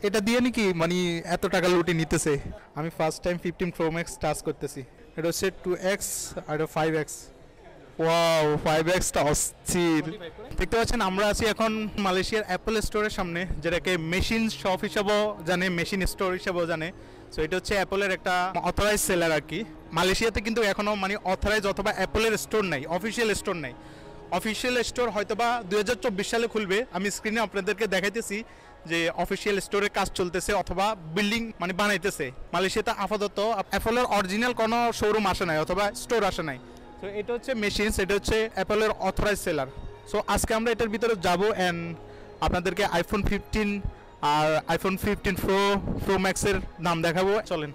এটা দিয়ে নাকি মানে এত টাকা লুটে নিতেছে। আমি first time 15 pro max touch করতেছি। এটা হচ্ছে 2x আর 5x। ওয়াও 5x টা অস্থির। দেখতে পাচ্ছেন আমরা আছি এখন মালয়েশিয়ার অ্যাপল স্টোরের সামনে, যেটাকে মেশিন শপ হিসাবেও জানে, মেশিন স্টোর হিসাবেও জানে। সো এটা হচ্ছে অ্যাপলের একটা অথরাইজ সেলার আর কি। মালয়েশিয়াতে কিন্তু এখনও মানে অথরাইজ অথবা অ্যাপলের স্টোর নাই, অফিসিয়াল স্টোর নাই। অফিসিয়াল স্টোর হয়তোবা 2024 সালে খুলবে। আমি স্ক্রিনে আপনাদেরকে দেখাইতেছি যে অফিসিয়াল স্টোরের কাজ চলতেছে অথবা বিল্ডিং মানে বানাইতেছে। মালয়েশিয়াতে আপাতত অ্যাপলের অরিজিনাল কোনো শোরুম আসে নাই অথবা স্টোর আসে নাই। তো এটা হচ্ছে মেশিনস, এটা হচ্ছে অ্যাপলের অথরাইজ সেলার। সো আজকে আমরা এটার ভিতরে যাবো অ্যান্ড আপনাদেরকে আইফোন 15 আর আইফোন 15 প্রো ম্যাক্সের দাম দেখাবো। চলেন।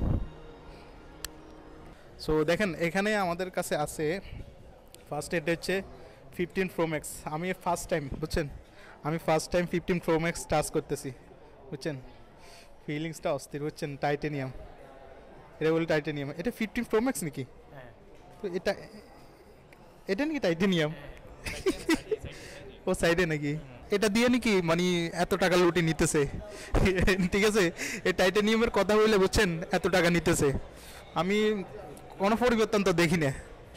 সো দেখেন এখানে আমাদের কাছে আছে ফার্স্ট, এটা হচ্ছে 15 প্রো ম্যাক্স। আমি ফার্স্ট টাইম বুঝছেন, আমি first time 15 pro max touch করতেছি বুঝছেন। ফিলিংসটা অস্থির বুঝছেন। টাইটেনিয়াম, এটা বলে টাইটেনিয়াম। এটা 15 প্রো ম্যাক্স নাকি? তো এটা এটা নাকি টাইটেনিয়াম? ও সাইডে নাকি? এটা দিয়ে নাকি মানে এত টাকা লুটে নিতেছে। ঠিক আছে, এই টাইটেনিয়ামের কথা বললে বুঝছেন এত টাকা নিতেছে। আমি কোনো পরিবর্তন তো দেখি না,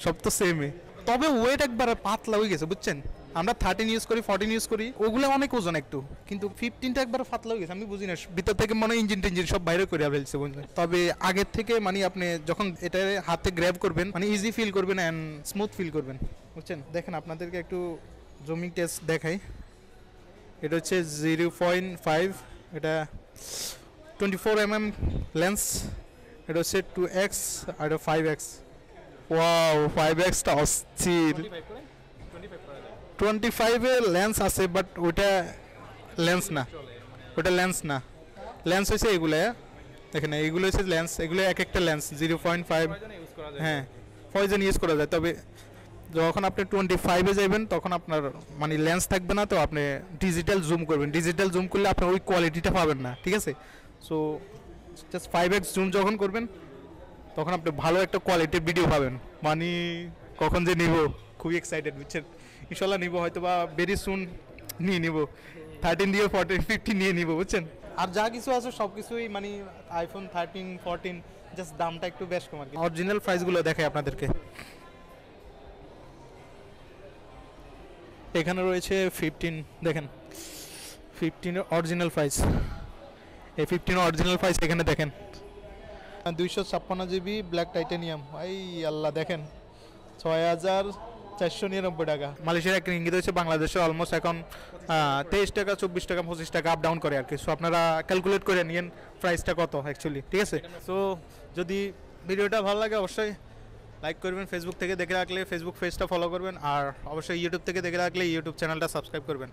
সব তো সেমই। তবে ওয়েট একবার পাতলা হয়ে গেছে বুঝছেন। আমরা 13 ইউজ করি, 14 ইউজ করি, ওগুলো অনেক ওজন একটু, কিন্তু 15টা একবার পাতলা হয়ে গেছে। আমি বুঝি না, ভিতর থেকে মনে হয় ইঞ্জিন টিঞ্জিন সব বাইরে করে ফেলছে বুঝলেন। তবে আগের থেকে মানে আপনি যখন এটা হাতে গ্র্যাব করবেন মানে ইজি ফিল করবেন অ্যান্ড স্মুথ ফিল করবেন বুঝছেন। দেখেন আপনাদেরকে একটু জুমিং টেস্ট দেখাই। এটা হচ্ছে 0.5, এটা 24mm লেন্স। এটা হচ্ছে 2x আর 5x। ওয়াও 5x টা অস্থির। 25 এ লেন্স আছে বাট ওটা লেন্স না, ওটা লেন্স না। লেন্স হয়েছে এগুলো, দেখেন এইগুলো হচ্ছে লেন্স। এগুলো এক একটা লেন্স 0.5। হ্যাঁ পয়জন ইউজ করা যায়। তবে যখন আপনি 25-এ যাবেন তখন আপনার মানে লেন্স থাকবে না, তো আপনি ডিজিটাল জুম করবেন। ডিজিটাল জুম করলে আপনার ওই কোয়ালিটিটা পাবেন না, ঠিক আছে। সো জাস্ট 5x জুম যখন করবেন তখন আপনি ভালো একটা কোয়ালিটির ভিডিও পাবেন। মানে কখন যে নিব খুবই এক্সাইটেড বুঝছেন। ইনশাল্লাহ নিব, হয়তো বা ভেরি সুন নিয়ে নিব। 13 দিয়ে 14 15 নিয়ে নিব বুঝছেন। আর যা কিছু আছে সব কিছুই মানে আইফোন 13 14, জাস্ট দামটা একটু বেশ কম আর কি। অরিজিনাল প্রাইসগুলো দেখাই আপনাদেরকে। এখানে রয়েছে 15, দেখেন 15 অরিজিনাল প্রাইস। এই 15 অরিজিনাল প্রাইস এখানে দেখেন। 256 জিবি ব্ল্যাক টাইটেনিয়াম। এই আল্লাহ দেখেন 6499 টাকা। মালয়েশিয়ার একটা ইঙ্গিত হচ্ছে বাংলাদেশে অলমোস্ট এখন 23 টাকা 24 টাকা 25 টাকা আপ ডাউন করে আর কি। সো আপনারা ক্যালকুলেট করে নিন প্রাইসটা কত অ্যাকচুয়ালি, ঠিক আছে। সো যদি ভিডিওটা ভালো লাগে অবশ্যই লাইক করবেন, ফেসবুক থেকে দেখে রাখলে ফেসবুক পেজটা ফলো করবেন, আর অবশ্যই ইউটিউব থেকে দেখে রাখলে ইউটিউব চ্যানেলটা সাবস্ক্রাইব করবেন।